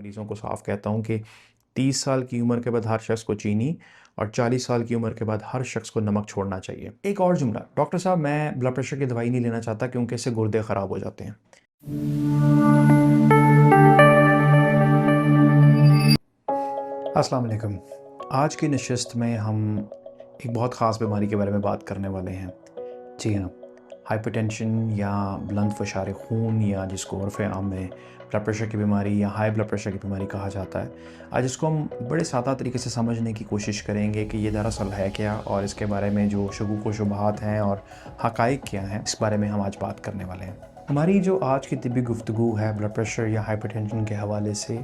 मरीज़ों को साफ कहता हूँ कि 30 साल की उम्र के बाद हर शख्स को चीनी और 40 साल की उम्र के बाद हर शख्स को नमक छोड़ना चाहिए। एक और जुमला, डॉक्टर साहब मैं ब्लड प्रेशर की दवाई नहीं लेना चाहता क्योंकि इससे गुर्दे ख़राब हो जाते हैं। अस्सलाम वालेकुम। आज की नशिस्त में हम एक बहुत ख़ास बीमारी के बारे में बात करने वाले हैं। जी हाँ, हाइपरटेंशन या बुलंद फ़शार खून या जिसको उर्फ़ आम में ब्लड प्रेशर की बीमारी या हाई ब्लड प्रेशर की बीमारी कहा जाता है। आज इसको हम बड़े सादा तरीके से समझने की कोशिश करेंगे कि ये दरअसल है क्या और इसके बारे में जो शुगूक व शुबहात हैं और हक़ाइक़ क्या हैं, इस बारे में हम आज बात करने वाले हैं। हमारी जो आज की तिब्बी गुफ्तगू है ब्लड प्रेशर या हाइपरटेंशन के हवाले से,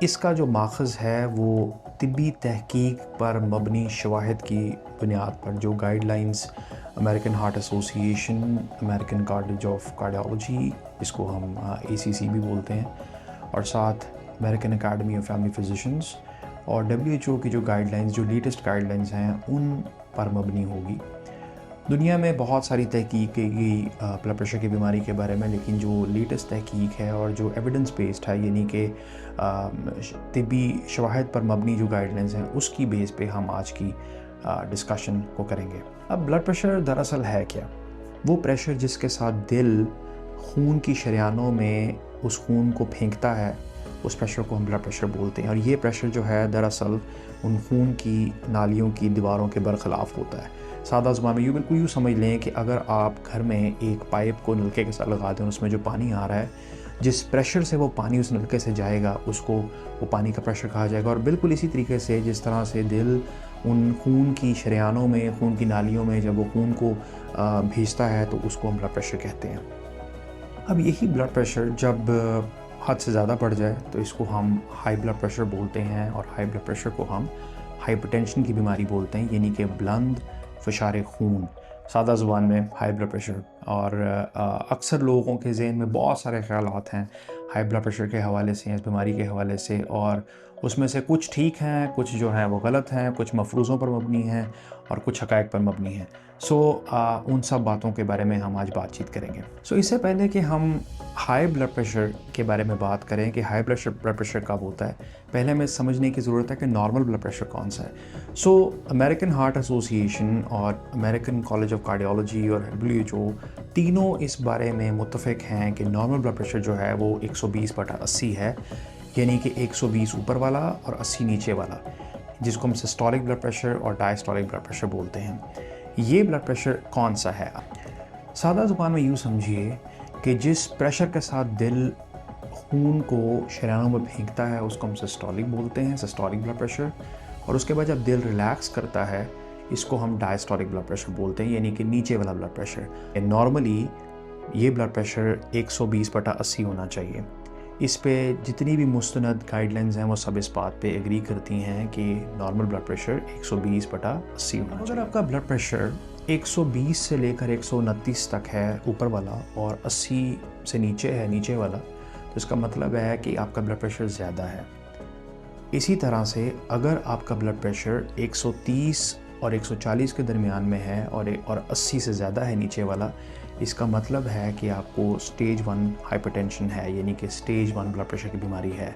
इसका जो माखज़ है वो तिब्बी तहकीक पर मबनी शवाहिद की बुनियाद पर जो guidelines American heart association, American college of cardiology, इसको हम ACC भी बोलते हैं, और साथ American academy of family physicians और WHO की जो गाइडलाइंस, जो लेटेस्ट गाइडलाइंस हैं, उन पर मबनी होगी। दुनिया में बहुत सारी तहकीक की गई ब्लड प्रेशर की बीमारी के बारे में, लेकिन जो लेटेस्ट तहकीक है और जो एविडेंस बेस्ड है, यानी कि तिब्बी शवाहिद पर मबनी जो गाइडलाइंस हैं, उसकी बेस पे हम आज की डिस्कशन को करेंगे। अब ब्लड प्रेशर दरअसल है क्या? वो प्रेशर जिसके साथ दिल खून की शरियानों में उस खून को फेंकता है, उस प्रेशर को हम ब्लड प्रेशर बोलते हैं। और ये प्रेशर जो है दरअसल उन खून की नालियों की दीवारों के बरखिलाफ़ होता है। सादा ज़ुबान में बिल्कुल यूँ समझ लें कि अगर आप घर में एक पाइप को नलके के साथ लगा दें, उसमें जो पानी आ रहा है, जिस प्रेशर से वो पानी उस नलके से जाएगा, उसको वो पानी का प्रेशर कहा जाएगा। और बिल्कुल इसी तरीके से जिस तरह से दिल उन खून की शरियानों में, खून की नालियों में जब वो खून को भेजता है, तो उसको हम ब्लड प्रेशर कहते हैं। अब यही ब्लड प्रेशर जब हद से ज़्यादा बढ़ जाए तो इसको हम हाई ब्लड प्रेशर बोलते हैं, और हाई ब्लड प्रेशर को हम हाइपरटेंशन की बीमारी बोलते हैं, यानी कि बुलंद फ़शार खून, सादा ज़ुबान में हाई ब्लड प्रेशर। और अक्सर लोगों के ज़हन में बहुत सारे ख़यालात हैं हाई ब्लड प्रेशर के हवाले से, इस बीमारी के हवाले से, और उसमें से कुछ ठीक हैं, कुछ जो हैं वो गलत हैं, कुछ मफ़रूज़ों पर मबनी हैं और कुछ हक़ाइक़ पर मबनी हैं। उन सब बातों के बारे में हम आज बातचीत करेंगे। इससे पहले कि हम हाई ब्लड प्रेशर के बारे में बात करें कि हाई ब्लड प्रेशर कब होता है, पहले हमें समझने की ज़रूरत है कि नॉर्मल ब्लड प्रेशर कौन सा है। अमेरिकन हार्ट एसोसिएशन और अमेरिकन कॉलेज ऑफ कार्डियोलॉजी और WHO तीनों इस बारे में मुत्तफ़िक़ हैं कि नॉर्मल ब्लड प्रेशर जो है वो 120/80 है, यानी कि 120 ऊपर वाला और 80 नीचे वाला, जिसको हम सिस्टोलिक ब्लड प्रेशर और डायस्टोलिक ब्लड प्रेशर बोलते हैं। ये ब्लड प्रेशर कौन सा है? सादा ज़ुबान में यूँ समझिए कि जिस प्रेशर के साथ दिल खून को शरियानों में फेंकता है, उसको हम सिस्टोलिक बोलते हैं, सिस्टोलिक ब्लड प्रेशर। और उसके बाद जब दिल रिलैक्स करता है, इसको हम डायस्टोलिक ब्लड प्रेशर बोलते हैं, यानी कि नीचे वाला ब्लड प्रेशर। नॉर्मली ये ब्लड प्रेशर 120/80 होना चाहिए। इस पे जितनी भी मुस्तनद गाइडलाइंस हैं वो सब इस बात पे एग्री करती हैं कि नॉर्मल ब्लड प्रेशर 120/80 होना चाहिए। अगर आपका ब्लड प्रेशर 120 से लेकर 129 तक है ऊपर वाला, और 80 से नीचे है नीचे वाला, तो इसका मतलब है कि आपका ब्लड प्रेशर ज़्यादा है। इसी तरह से अगर आपका ब्लड प्रेशर 130 और 140 के दरमियान में है और 80 से ज़्यादा है नीचे वाला, इसका मतलब है कि आपको स्टेज 1 हाइपरटेंशन है, यानी कि स्टेज 1 ब्लड प्रेशर की बीमारी है।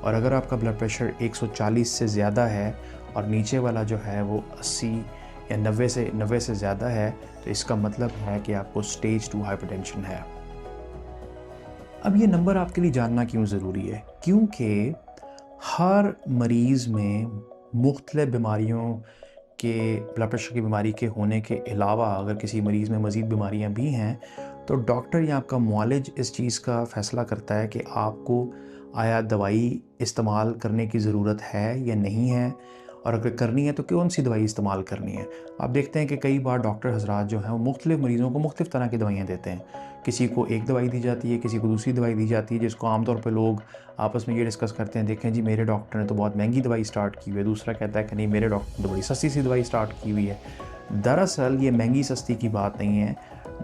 और अगर आपका ब्लड प्रेशर 140 से ज़्यादा है और नीचे वाला जो है वो 80 या 90 से ज़्यादा है, तो इसका मतलब है कि आपको स्टेज 2 हाइपरटेंशन है। अब ये नंबर आपके लिए जानना क्यों ज़रूरी है? क्योंकि हर मरीज़ में मुख्तलिफ़ बीमारियों के, ब्लड प्रेशर की बीमारी के होने के अलावा अगर किसी मरीज़ में मज़ीद बीमारियां भी हैं, तो डॉक्टर या आपका मुआलिज इस चीज़ का फ़ैसला करता है कि आपको आया दवाई इस्तेमाल करने की ज़रूरत है या नहीं है, और अगर करनी है तो कौन सी दवाई इस्तेमाल करनी है। आप देखते हैं कि कई बार डॉक्टर हज़रात जो हैं वो मुख्तलिफ़ मरीज़ों को मुख्तलिफ़ तरह की दवाइयाँ देते हैं। किसी को एक दवाई दी जाती है, किसी को दूसरी दवाई दी जाती है, जिसको आमतौर पर लोग आपस में ये डिस्कस करते हैं, देखें जी मेरे डॉक्टर ने तो बहुत महंगी दवाई स्टार्ट की हुई है, दूसरा कहता है कि नहीं मेरे डॉक्टर ने तो बड़ी सस्ती सी दवाई स्टार्ट की हुई है। दरअसल ये महंगी सस्ती की बात नहीं है।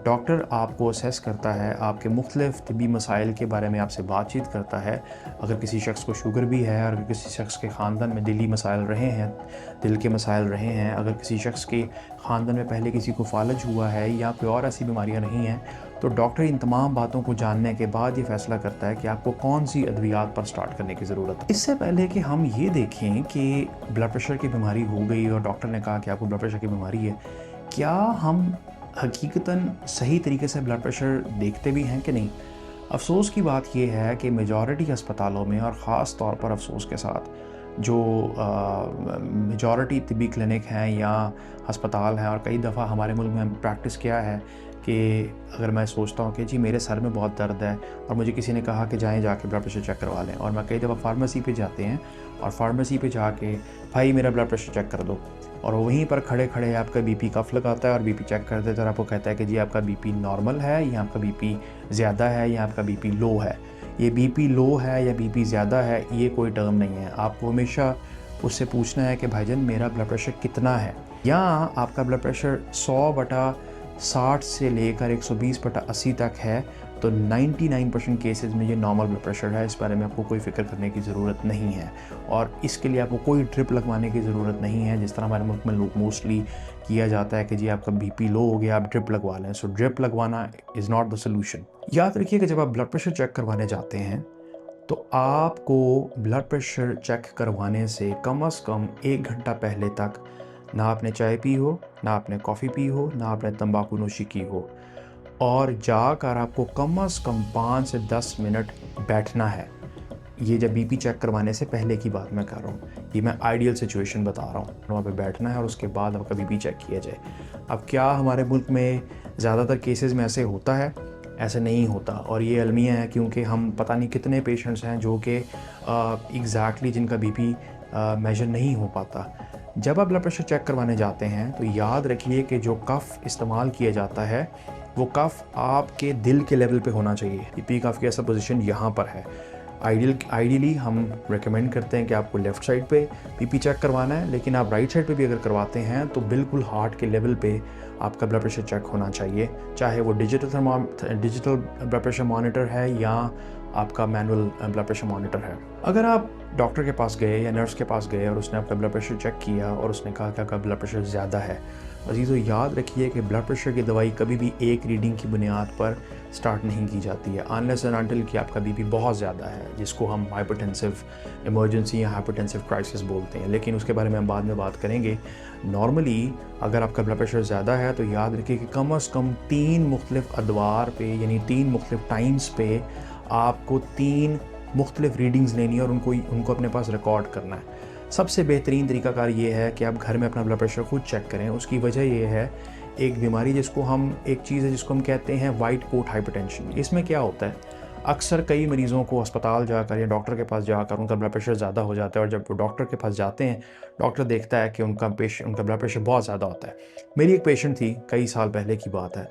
डॉक्टर आपको असेस करता है, आपके मुख्तलिफ़ तिब्बी मसाइल के बारे में आपसे बातचीत करता है। अगर किसी शख्स को शुगर भी है, अगर किसी शख्स के ख़ानदान में दिली मसाइल रहे हैं, दिल के मसाइल रहे हैं, अगर किसी शख्स के ख़ानदान में पहले किसी को फ़ालज हुआ है या कोई और ऐसी बीमारियां रही हैं, तो डॉक्टर इन तमाम बातों को जानने के बाद ये फ़ैसला करता है कि आपको कौन सी अद्वियात पर स्टार्ट करने की ज़रूरत है। इससे पहले कि हम ये देखें कि ब्लड प्रेशर की बीमारी हो गई और डॉक्टर ने कहा कि आपको ब्लड प्रेशर की बीमारी है, क्या हम हकीकतन सही तरीके से ब्लड प्रेशर देखते भी हैं कि नहीं? अफ़सोस की बात ये है कि मेजॉरिटी अस्पतालों में, और ख़ास तौर पर अफ़सोस के साथ, जो मेजॉरिटी तिब्बी क्लिनिक हैं या अस्पताल हैं, और कई दफ़ा हमारे मुल्क में प्रैक्टिस किया है कि अगर मैं सोचता हूँ कि जी मेरे सर में बहुत दर्द है और मुझे किसी ने कहा कि जाके ब्लड प्रेशर चेक करवा लें, और मैं कई दफ़ा फार्मेसी पे जाते हैं और फार्मेसी पे जाके भाई मेरा ब्लड प्रेशर चेक कर दो, और वहीं पर खड़े खड़े आपका बीपी कफ लगाता है और बीपी चेक कर देता है और आपको कहता है कि जी आपका बीपी नॉर्मल है या आपका बीपी ज़्यादा है या आपका बीपी लो है। ये बीपी लो है या बीपी ज़्यादा है ये कोई टर्म नहीं है। आपको हमेशा उससे पूछना है कि भाईजान मेरा ब्लड प्रेशर कितना है, या आपका ब्लड प्रेशर 100/60 से लेकर 120/80 तक है तो 99% केसेस में ये नॉर्मल ब्लड प्रेशर है। इस बारे में आपको कोई फ़िक्र करने की ज़रूरत नहीं है, और इसके लिए आपको कोई ड्रिप लगवाने की ज़रूरत नहीं है, जिस तरह हमारे मुल्क में लोग मोस्टली किया जाता है कि जी आपका बीपी लो हो गया आप ड्रिप लगवा लें। सो ड्रिप लगवाना इज़ नॉट द सोल्यूशन। याद रखिए कि जब आप ब्लड प्रेशर चेक करवाने जाते हैं तो आपको ब्लड प्रेशर चेक करवाने से कम 1 घंटा पहले तक ना आपने चाय पी हो, ना आपने कॉफ़ी पी हो, ना आपने तंबाकू नोशी की हो, और जाकर आपको कम से कम 5 से 10 मिनट बैठना है। ये जब बीपी चेक करवाने से पहले की बात मैं कर रहा हूँ, ये मैं आइडियल सिचुएशन बता रहा हूँ। वहाँ पे बैठना है और उसके बाद आपका बीपी चेक किया जाए। अब क्या हमारे मुल्क में ज़्यादातर केसेस में ऐसे होता है? ऐसे नहीं होता, और ये अलमिया है क्योंकि हम पता नहीं कितने पेशेंट्स हैं जो कि एग्जैक्टली जिनका बीपी मेजर नहीं हो पाता। जब आप ब्लड प्रेशर चेक करवाने जाते हैं तो याद रखिए कि जो कफ़ इस्तेमाल किया जाता है वो कफ़ आपके दिल के लेवल पे होना चाहिए। बीपी कफ़ की ऐसा पोजीशन यहाँ पर है। आइडियली हम रेकमेंड करते हैं कि आपको लेफ़्ट साइड पे बीपी चेक करवाना है, लेकिन आप राइट साइड पे भी अगर करवाते हैं तो बिल्कुल हार्ट के लेवल पे आपका ब्लड प्रेशर चेक होना चाहिए, चाहे वो डिजिटल ब्लड प्रेशर मॉनिटर है या आपका मैनुअल ब्लड प्रेशर मॉनिटर है। अगर आप डॉक्टर के पास गए या नर्स के पास गए और उसने आपका ब्लड प्रेशर चेक किया और उसने कहा कि आपका ब्लड प्रेशर ज़्यादा है, अजीज़ों याद रखिए कि ब्लड प्रेशर की दवाई कभी भी एक रीडिंग की बुनियाद पर स्टार्ट नहीं की जाती है अनलेस एंड अनटिल कि आपका बीपी बहुत ज़्यादा है, जिसको हम हाइपरटेंसिव इमरजेंसी या हाइपरटेंसिव क्राइसिस बोलते हैं, लेकिन उसके बारे में हम बाद में बात करेंगे। नॉर्मली अगर आपका ब्लड प्रेशर ज़्यादा है तो याद रखिए कि कम से कम 3 मुख्तलिफ अदवार पे यानी 3 मुख्तलिफ टाइम्स पे आपको 3 मुख्तलिफ रीडिंग्स लेनी है और उनको अपने पास रिकॉर्ड करना है। सबसे बेहतरीन तरीकाकार ये है कि आप घर में अपना ब्लड प्रेशर खुद चेक करें। उसकी वजह ये है, एक बीमारी जिसको हम कहते हैं वाइट कोट हाइपरटेंशन। इसमें क्या होता है, अक्सर कई मरीज़ों को अस्पताल जाकर या डॉक्टर के पास जाकर उनका ब्लड प्रेशर ज़्यादा हो जाता है, और जब वो डॉक्टर के पास जाते हैं डॉक्टर देखता है कि उनका ब्लड प्रेशर बहुत ज़्यादा होता है। मेरी एक पेशेंट थी, कई साल पहले की बात है,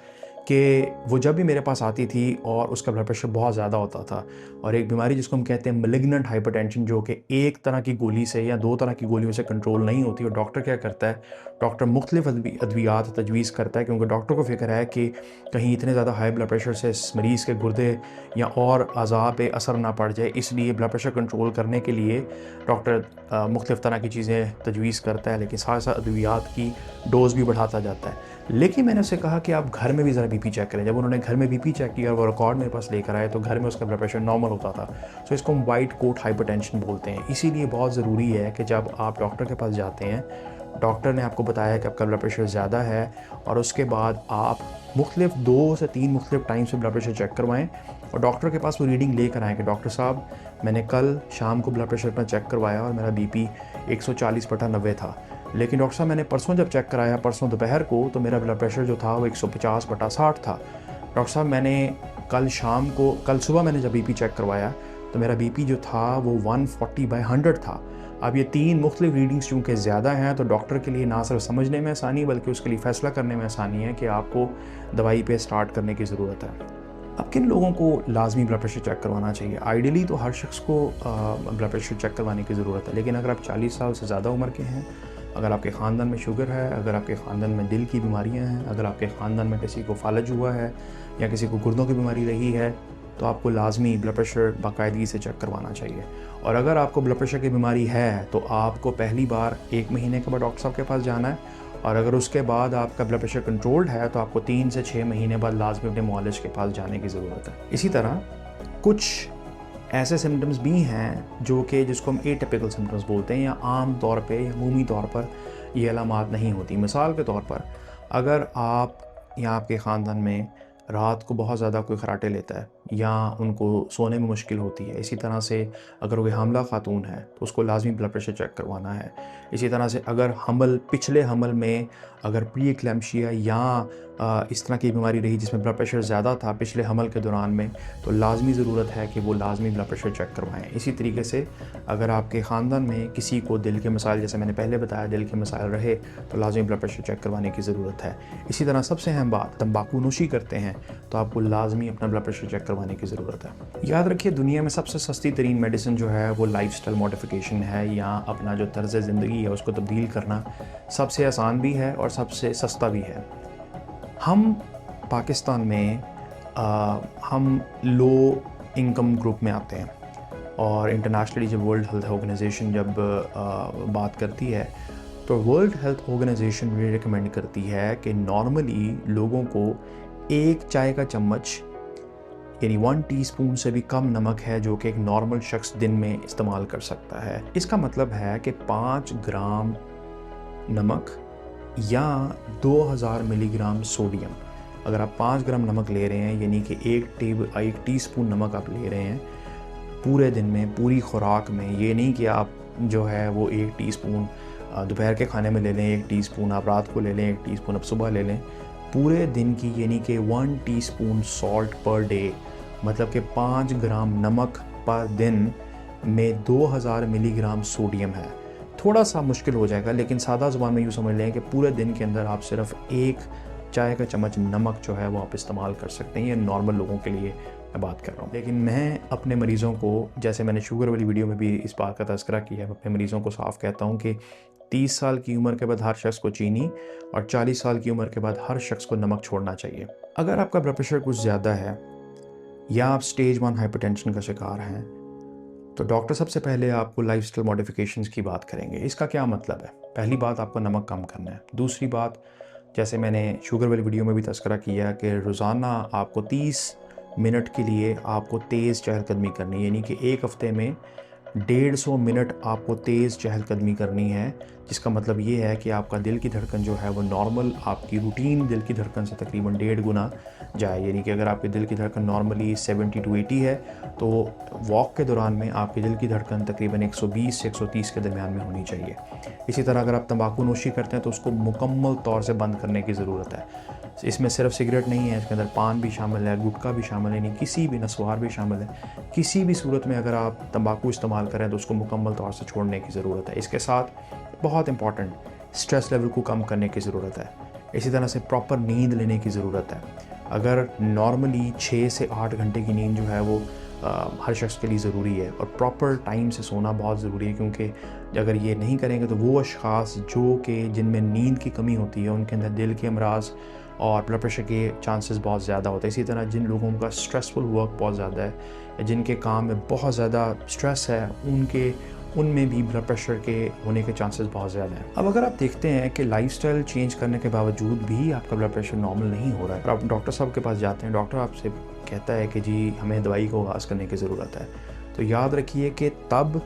कि वो जब भी मेरे पास आती थी और उसका ब्लड प्रेशर बहुत ज़्यादा होता था, और एक बीमारी जिसको हम कहते हैं मैलिग्नेंट हाइपरटेंशन, जो कि एक तरह की गोली से या 2 तरह की गोलियों से कंट्रोल नहीं होती, और डॉक्टर क्या करता है, डॉक्टर मुख्तलिफ अद्वियात तजवीज़ करता है, क्योंकि डॉक्टर को फ़िक्र है कि कहीं इतने ज़्यादा हाई ब्लड प्रेशर से इस मरीज़ के गुर्दे या और अज़ा पे असर ना पड़ जाए, इसलिए ब्लड प्रेशर कंट्रोल करने के लिए डॉक्टर मुख्तलिफ तरह की चीज़ें तजवीज़ करता है, लेकिन साथ साथ अद्वियात की डोज़ भी बढ़ाता जाता है। लेकिन मैंने उससे कहा कि आप घर में भी ज़रा बीपी चेक करें। जब उन्होंने घर में बीपी चेक किया और वो रिकॉर्ड मेरे पास लेकर आए तो घर में उसका ब्लड प्रेशर नॉर्मल होता था। सो इसको हम वाइट कोट हाइपरटेंशन बोलते हैं। इसीलिए बहुत ज़रूरी है कि जब आप डॉक्टर के पास जाते हैं, डॉक्टर ने आपको बताया कि आपका ब्लड प्रेशर ज़्यादा है, और उसके बाद आप मुख्तलिफ 2 से 3 मुख्तलिफ टाइम से ब्लड प्रेशर चेक करवाएँ और डॉक्टर के पास वो रीडिंग लेकर आएँ कि डॉक्टर साहब मैंने कल शाम को ब्लड प्रेशर अपना चेक करवाया और मेरा बीपी 140/90 था, लेकिन डॉक्टर साहब मैंने परसों जब चेक कराया, परसों दोपहर को, तो मेरा ब्लड प्रेशर जो था वो 150/60 था। डॉक्टर साहब मैंने कल सुबह मैंने जब बीपी चेक करवाया तो मेरा बीपी जो था वो 140/100 था। अब ये 3 मुख्तलिफ रीडिंग्स चूँकि ज़्यादा हैं तो डॉक्टर के लिए ना सिर्फ समझने में आसानी बल्कि उसके लिए फ़ैसला करने में आसानी है कि आपको दवाई पे स्टार्ट करने की ज़रूरत है। अब किन लोगों को लाजमी ब्लड प्रेशर चेक करवाना चाहिए? आइडियली तो हर शख्स को ब्लड प्रेशर चेक करवाने की ज़रूरत है, लेकिन अगर आप 40 साल से ज़्यादा उम्र के हैं, अगर आपके ख़ानदान में शुगर है, अगर आपके ख़ानदान में दिल की बीमारियां हैं, अगर आपके ख़ानदान में किसी को फालज हुआ है या किसी को गुर्दों की बीमारी रही है, तो आपको लाजमी ब्लड प्रेशर बाकायदगी से चेक करवाना चाहिए। और अगर आपको ब्लड प्रेशर की बीमारी है तो आपको पहली बार 1 महीने के बाद डॉक्टर साहब के पास जाना है, और अगर उसके बाद आपका ब्लड प्रेशर कंट्रोल्ड है तो आपको 3 से 6 महीने बाद लाजमी अपने मुआलिज के पास जाने की ज़रूरत है। इसी तरह कुछ ऐसे सिम्टम्स भी हैं जो कि जिसको हम एटिपिकल सिम्टम्स बोलते हैं, या आम तौर पे या अमूमी तौर पर ये अलामात नहीं होती। मिसाल के तौर पर अगर आप या आपके ख़ानदान में रात को बहुत ज़्यादा कोई खराटे लेता है या उनको सोने में मुश्किल होती है, इसी तरह से अगर कोई हामला खातून है तो उसको लाजमी ब्लड प्रेशर चेक करवाना है। इसी तरह से अगर पिछले हमल में अगर प्री एक्लैम्शिया या इस तरह की बीमारी रही जिसमें ब्लड प्रेशर ज़्यादा था पिछले हमल के दौरान में, तो लाजमी ज़रूरत है कि वो लाजमी ब्लड प्रेशर चेक करवाएं। इसी तरीके से अगर आपके ख़ानदान में किसी को दिल के मसाइल, जैसे मैंने पहले बताया, दिल के मसाइल रहे तो लाजमी ब्लड प्रेशर चेक करवाने की ज़रूरत है। इसी तरह सबसे अहम बात, तंबाकू नोशी करते हैं तो आपको लाजमी अपना ब्लड प्रेशर चेक करवाने की ज़रूरत है। याद रखिए, दुनिया में सबसे सस्ती तरीन मेडिसिन जो है वो लाइफस्टाइल मॉडिफिकेशन है, या अपना जो तर्ज़ ज़िंदगी है उसको तब्दील करना सबसे आसान भी है और सबसे सस्ता भी है। हम पाकिस्तान में हम लो इनकम ग्रुप में आते हैं, और इंटरनेशनली जब वर्ल्ड हेल्थ ऑर्गेनाइजेशन जब बात करती है तो वर्ल्ड हेल्थ ऑर्गेनाइजेशन ये रिकमेंड करती है कि नॉर्मली लोगों को एक चाय का चम्मच यानी 1 टीस्पून से भी कम नमक है जो कि एक नॉर्मल शख्स दिन में इस्तेमाल कर सकता है। इसका मतलब है कि 5 ग्राम नमक या 2000 मिलीग्राम सोडियम, अगर आप 5 ग्राम नमक ले रहे हैं यानी कि 1 टीस्पून नमक आप ले रहे हैं पूरे दिन में, पूरी खुराक में। ये नहीं कि आप जो है वो 1 टीस्पून दोपहर के खाने में ले लें, 1 टीस्पून आप रात को ले लें, 1 टीस्पून आप सुबह ले लें। पूरे दिन की यानी कि 1 टीस्पून सॉल्ट पर डे, मतलब कि 5 ग्राम नमक पर दिन में 2000 मिलीग्राम सोडियम है। थोड़ा सा मुश्किल हो जाएगा, लेकिन सादा ज़ुबान में यूँ समझ लें कि पूरे दिन के अंदर आप सिर्फ 1 चाय का चम्मच नमक जो है वो आप इस्तेमाल कर सकते हैं। ये नॉर्मल लोगों के लिए मैं बात कर रहा हूँ, लेकिन मैं अपने मरीज़ों को, जैसे मैंने शुगर वाली वीडियो में भी इस बात का तज़किरा किया है, अपने मरीज़ों को साफ कहता हूँ कि 30 साल की उम्र के बाद हर शख्स को चीनी और 40 साल की उम्र के बाद हर शख्स को नमक छोड़ना चाहिए। अगर आपका ब्लड प्रेशर कुछ ज़्यादा है या आप स्टेज 1 हाइपरटेंशन का शिकार हैं तो डॉक्टर सबसे पहले आपको लाइफस्टाइल मॉडिफिकेशंस की बात करेंगे। इसका क्या मतलब है? पहली बात, आपको नमक कम करना है। दूसरी बात, जैसे मैंने शुगर वाली वीडियो में भी तज़किरा किया कि रोज़ाना आपको 30 मिनट के लिए आपको तेज़ चहलकदमी करनी है, यानी कि एक हफ़्ते में 150 मिनट आपको तेज़ चहलकदमी करनी है, जिसका मतलब ये है कि आपका दिल की धड़कन जो है वो नॉर्मल आपकी रूटीन दिल की धड़कन से तकरीबन 1.5 गुना जाए। यानी कि अगर आपके दिल की धड़कन नॉर्मली 70 to 80 है तो वॉक के दौरान में आपकी दिल की धड़कन तकरीबन 120 से 130 के दरमियान में होनी चाहिए। इसी तरह अगर आप तंबाकू नोशी करते हैं तो उसको मुकम्मल तौर से बंद करने की ज़रूरत है। इसमें सिर्फ सिगरेट नहीं है, इसके अंदर पान भी शामिल है, गुटखा भी शामिल है, नहीं किसी भी नस्वार भी शामिल है। किसी भी सूरत में अगर आप तंबाकू इस्तेमाल करें तो उसको मुकम्मल तौर से छोड़ने की ज़रूरत है। इसके साथ बहुत इंपॉर्टेंट, स्ट्रेस लेवल को कम करने की ज़रूरत है। इसी तरह से प्रॉपर नींद लेने की ज़रूरत है। अगर नॉर्मली 6 से 8 घंटे की नींद जो है वो हर शख्स के लिए ज़रूरी है, और प्रॉपर टाइम से सोना बहुत ज़रूरी है, क्योंकि अगर ये नहीं करेंगे तो वो अशख़ास जो कि जिनमें नींद की कमी होती है उनके अंदर दिल के अमराज और ब्लड प्रेशर के चांसेस बहुत ज़्यादा होते हैं। इसी तरह जिन लोगों का स्ट्रेसफुल वर्क बहुत ज़्यादा है या जिनके काम में बहुत ज़्यादा स्ट्रेस है उनमें भी ब्लड प्रेशर के होने के चांसेस बहुत ज़्यादा हैं। अब अगर आप देखते हैं कि लाइफस्टाइल चेंज करने के बावजूद भी आपका ब्लड प्रेशर नॉर्मल नहीं हो रहा है, और आप डॉक्टर साहब के पास जाते हैं, डॉक्टर आपसे कहता है कि जी हमें दवाई को आगाज़ करने की ज़रूरत है, तो याद रखिए कि तब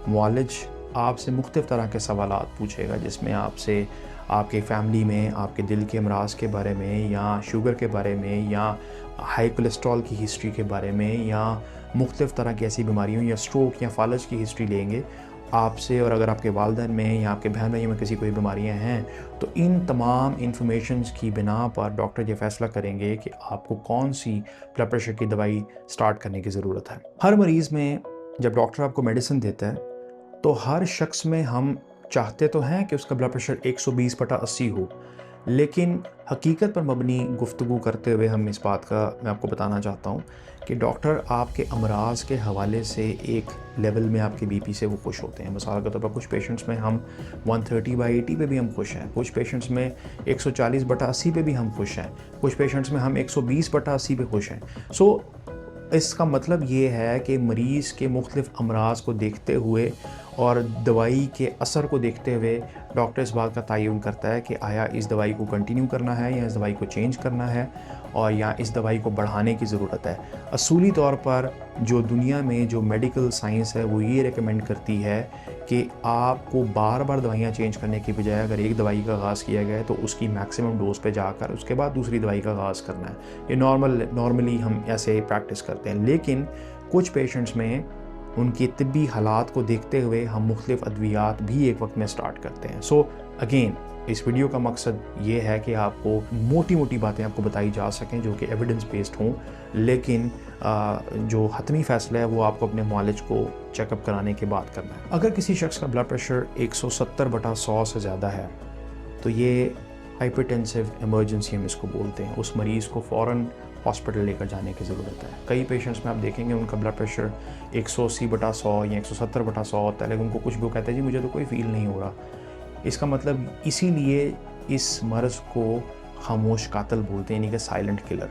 मुआलिज आपसे मुख्तलिफ़ तरह के सवालात पूछेगा, जिसमें आपसे आपके फ़ैमिली में आपके दिल के अमराज के बारे में या शुगर के बारे में या हाई कोलेस्ट्रॉल की हिस्ट्री के बारे में या मुख्तलिफ़ तरह की ऐसी बीमारियों या स्ट्रोक या फालज की हिस्ट्री लेंगे आपसे। और अगर आपके वालिदैन में या आपके बहन भाइयों में किसी कोई बीमारियां हैं तो इन तमाम इंफॉर्मेशंस की बिना पर डॉक्टर ये फ़ैसला करेंगे कि आपको कौन सी ब्लड प्रेशर की दवाई स्टार्ट करने की ज़रूरत है। हर मरीज़ में जब डॉक्टर आपको मेडिसिन देता है तो हर शख्स में हम चाहते तो हैं कि उसका ब्लड प्रेशर 120/80 हो, लेकिन हकीकत पर मबनी गुफ्तगू करते हुए हम इस बात का मैं आपको बताना चाहता हूँ कि डॉक्टर आपके अमराज के हवाले से एक लेवल में आपके बीपी से वो खुश होते हैं। मिसाल के तौर पर कुछ पेशेंट्स में हम 130/80 पे भी हम खुश हैं, कुछ पेशेंट्स में 140/80 पे भी हम खुश हैं, कुछ पेशेंट्स में हम 120/80 पे खुश हैं। इसका मतलब ये है कि मरीज़ के मुख्तलिफ़ अमराज को देखते हुए और दवाई के असर को देखते हुए डॉक्टर इस बात का तयन करता है कि आया इस दवाई को कंटिन्यू करना है या इस दवाई को चेंज करना है और या इस दवाई को बढ़ाने की ज़रूरत है। असूली तौर पर जो दुनिया में जो मेडिकल साइंस है वो ये रिकमेंड करती है कि आपको बार बार दवाइयाँ चेंज करने की बजाय अगर एक दवाई का आगाज़ किया गया है तो उसकी मैक्सिमम डोज पे जाकर उसके बाद दूसरी दवाई का आगाज़ करना है। ये नॉर्मली हम ऐसे प्रैक्टिस करते हैं, लेकिन कुछ पेशेंट्स में उनकी तिब्बी हालात को देखते हुए हम मुख्तलिफ़ अद्वियात भी एक वक्त में स्टार्ट करते हैं। सो अगेन इस वीडियो का मकसद ये है कि आपको मोटी मोटी बातें आपको बताई जा सकें जो कि एविडेंस बेस्ड हों, लेकिन जो हतमी फ़ैसला है वो आपको अपने मुआलिज को चेकअप कराने के बाद करना है। अगर किसी शख्स का ब्लड प्रेशर 170/100 से ज़्यादा है तो ये हाइपरटेंसिव इमरजेंसी हम इसको बोलते हैं। उस मरीज़ को फ़ौरन हॉस्पिटल लेकर जाने की ज़रूरत है। कई पेशेंट्स में आप देखेंगे उनका ब्लड प्रेशर 180/100 या 170/100 होता है, लेकिन उनको कुछ भी, वो कहते हैं जी मुझे तो कोई फ़ील नहीं हो रहा। इसका मतलब इसीलिए इस मर्ज़ को खामोश कातिल बोलते हैं, यानी कि साइलेंट किलर।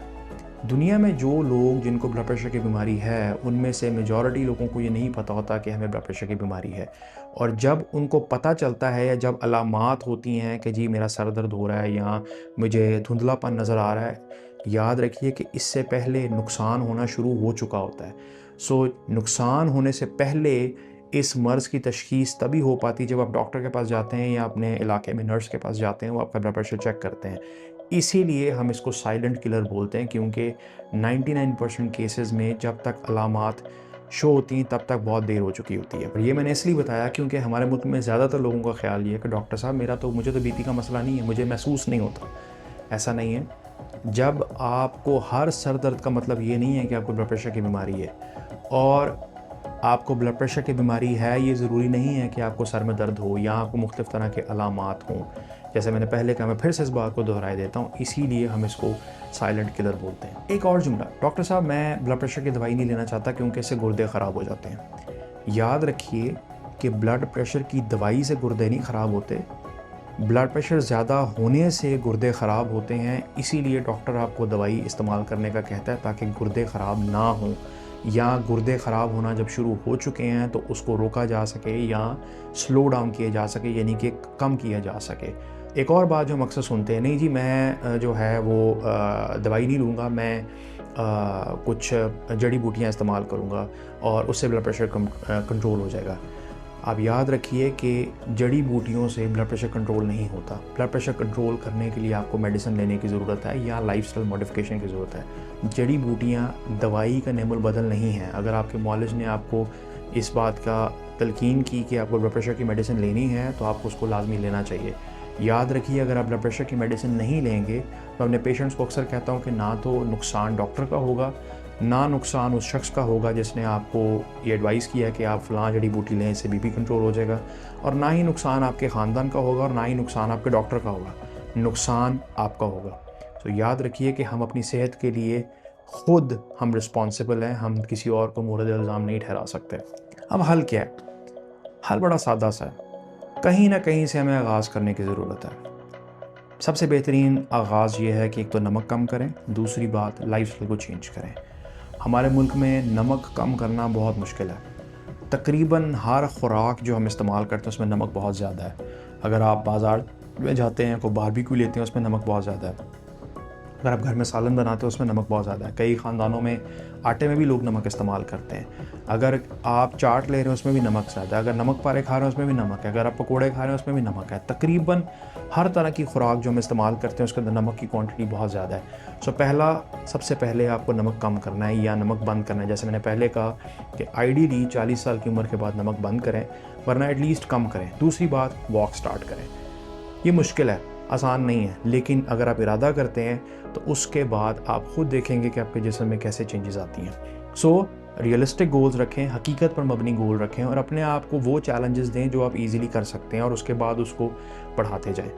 दुनिया में जो लोग जिनको ब्लड प्रेशर की बीमारी है उनमें से मेजॉरिटी लोगों को ये नहीं पता होता कि हमें ब्लड प्रेशर की बीमारी है, और जब उनको पता चलता है या जब अलामात होती हैं कि जी मेरा सर दर्द हो रहा है या मुझे धुंधलापन नज़र आ रहा है, याद रखिए कि इससे पहले नुकसान होना शुरू हो चुका होता है। सो नुकसान होने से पहले इस मर्ज़ की तशख़ीस तभी हो पाती जब आप डॉक्टर के पास जाते हैं या अपने इलाके में नर्स के पास जाते हैं, वो आपका ब्लड प्रेशर चेक करते हैं। इसीलिए हम इसको साइलेंट किलर बोलते हैं, क्योंकि 99% केसेस में जब तक अलामात शो होती हैं तब तक बहुत देर हो चुकी होती है। और ये मैंने इसलिए बताया क्योंकि हमारे मुल्क में ज़्यादातर लोगों का ख्याल ये है कि डॉक्टर साहब मुझे तो बीपी का मसला नहीं है, मुझे महसूस नहीं होता। ऐसा नहीं है। जब आपको हर सर दर्द का मतलब ये नहीं है कि आपको ब्लड प्रेशर की बीमारी है, और आपको ब्लड प्रेशर की बीमारी है ये ज़रूरी नहीं है कि आपको सर में दर्द हो या आपको मुख्तलिफ़ तरह के अलामात हों। जैसे मैंने पहले कहा, मैं फिर से इस बात को दोहराई देता हूँ, इसीलिए हम इसको साइलेंट किलर बोलते हैं। एक और जुमला, डॉक्टर साहब मैं ब्लड प्रेशर की दवाई नहीं लेना चाहता क्योंकि इससे गुर्दे ख़राब हो जाते हैं। याद रखिए कि ब्लड प्रेशर की दवाई से गुर्दे नहीं ख़राब होते, ब्लड प्रेशर ज़्यादा होने से गुर्दे ख़राब होते हैं। इसीलिए डॉक्टर आपको दवाई इस्तेमाल करने का कहता है ताकि गुर्दे ख़राब ना हों, या गुर्दे ख़राब होना जब शुरू हो चुके हैं तो उसको रोका जा सके या स्लो डाउन किया जा सके, यानी कि कम किया जा सके। एक और बात जो हम अक्सर सुनते हैं, नहीं जी मैं जो है वो दवाई नहीं लूँगा, मैं कुछ जड़ी बूटियाँ इस्तेमाल करूँगा और उससे ब्लड प्रेशर कंट्रोल हो जाएगा। आप याद रखिए कि जड़ी बूटियों से ब्लड प्रेशर कंट्रोल नहीं होता। ब्लड प्रेशर कंट्रोल करने के लिए आपको मेडिसिन लेने की ज़रूरत है या लाइफस्टाइल मॉडिफिकेशन की ज़रूरत है। जड़ी बूटियाँ दवाई का नेमुल बदल नहीं है। अगर आपके मुआलिज ने आपको इस बात का तलकीन की कि आपको ब्लड प्रेशर की मेडिसिन लेनी है तो आपको उसको लाजमी लेना चाहिए। याद रखिए, अगर आप ब्लड प्रेशर की मेडिसिन नहीं लेंगे तो अपने पेशेंट्स को अक्सर कहता हूँ कि ना तो नुकसान डॉक्टर का होगा, ना नुकसान उस शख्स का होगा जिसने आपको ये एडवाइस किया है कि आप फ़लाँ जड़ी बूटी लें, इससे बीपी कंट्रोल हो जाएगा, और ना ही नुकसान आपके ख़ानदान का होगा और ना ही नुकसान आपके डॉक्टर का होगा, नुकसान आपका होगा। तो याद रखिए कि हम अपनी सेहत के लिए ख़ुद हम रिस्पॉन्सिबल हैं, हम किसी और को मोरद इल्ज़ाम नहीं ठहरा सकते। अब हल क्या है? हल बड़ा सादा सा है, कहीं ना कहीं से हमें आगाज़ करने की ज़रूरत है। सबसे बेहतरीन आगाज़ ये है कि एक तो नमक कम करें, दूसरी बात लाइफस्टाइल को चेंज करें। हमारे मुल्क में नमक कम करना बहुत मुश्किल है। तकरीबन हर ख़ुराक जो हम इस्तेमाल करते हैं उसमें नमक बहुत ज़्यादा है। अगर आप बाज़ार में जाते हैं, कोई बारबेक्यू लेते हैं, उसमें नमक बहुत ज़्यादा है। अगर आप घर में सालन बनाते हो उसमें नमक बहुत ज़्यादा है। कई ख़ानदानों में आटे में भी लोग नमक इस्तेमाल करते हैं। अगर आप चाट ले रहे हो उसमें भी नमक ज़्यादा है। अगर नमक पारे खा रहे हो उसमें भी नमक है। अगर आप पकोड़े खा रहे हो उसमें भी नमक है। तकरीबन हर तरह की खुराक जो हम इस्तेमाल करते हैं उसके अंदर नमक की क्वांटिटी बहुत ज़्यादा है। सबसे पहले आपको नमक कम करना है या नमक बंद करना है। जैसे मैंने पहले कहा कि आइडियली 40 साल की उम्र के बाद नमक बंद करें, वरना एटलीस्ट कम करें। दूसरी बात, वॉक स्टार्ट करें। ये मुश्किल है, आसान नहीं है, लेकिन अगर आप इरादा करते हैं तो उसके बाद आप खुद देखेंगे कि आपके जिस्म में कैसे चेंजेस आती हैं। सो रियलिस्टिक गोल्स रखें, हकीकत पर मबनी गोल रखें और अपने आप को वो चैलेंजेस दें जो आप इजीली कर सकते हैं और उसके बाद उसको बढ़ाते जाएं।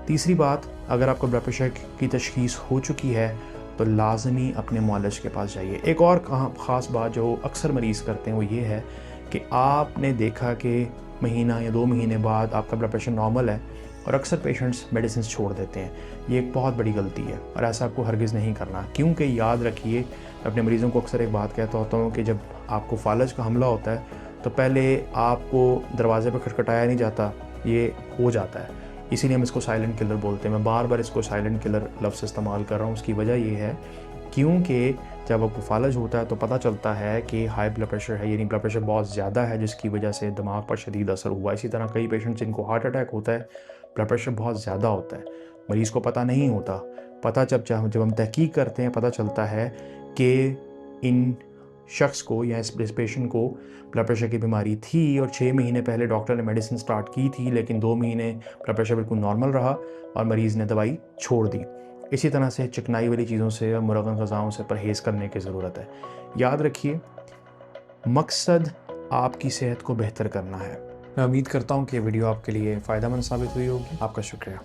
तीसरी बात, अगर आपको ब्लड प्रेशर की तशख़ीस हो चुकी है तो लाजमी अपने मुआलिज के पास जाइए। एक और ख़ास बात जो अक्सर मरीज़ करते हैं वो ये है कि आपने देखा कि महीना या 2 महीने बाद आपका ब्लड प्रेशर नॉर्मल है और अक्सर पेशेंट्स मेडिसिन छोड़ देते हैं। ये एक बहुत बड़ी गलती है और ऐसा आपको हरगिज़ नहीं करना, क्योंकि याद रखिए, अपने मरीज़ों को अक्सर एक बात कहता होता हूँ कि जब आपको फालज का हमला होता है तो पहले आपको दरवाजे पे खटखटाया नहीं जाता, ये हो जाता है। इसीलिए हम इसको साइलेंट किलर बोलते हैं। मैं बार बार इसको साइलेंट किलर लफ्ज़ इस्तेमाल कर रहा हूँ। उसकी वजह ये है क्योंकि जब आपको फालज होता है तो पता चलता है कि हाई ब्लड प्रेशर है, यानी ब्लड प्रेशर बहुत ज़्यादा है, जिसकी वजह से दिमाग पर शदीद असर हुआ। इसी तरह कई पेशेंट्स जिनको हार्ट अटैक होता है, ब्लड प्रेशर बहुत ज़्यादा होता है, मरीज़ को पता नहीं होता। पता जब हम तहकीक करते हैं, पता चलता है कि इन शख्स को या इस पेशेंट को ब्लड प्रेशर की बीमारी थी और 6 महीने पहले डॉक्टर ने मेडिसिन स्टार्ट की थी, लेकिन 2 महीने ब्लड प्रेशर बिल्कुल नॉर्मल रहा और मरीज़ ने दवाई छोड़ दी। इसी तरह से चिकनाई वाली चीज़ों से और मुरगन ग़िज़ाओं से परहेज़ करने की ज़रूरत है। याद रखिए, मकसद आपकी सेहत को बेहतर करना है। मैं उम्मीद करता हूँ कि ये वीडियो आपके लिए फ़ायदेमंद साबित हुई होगी। आपका शुक्रिया।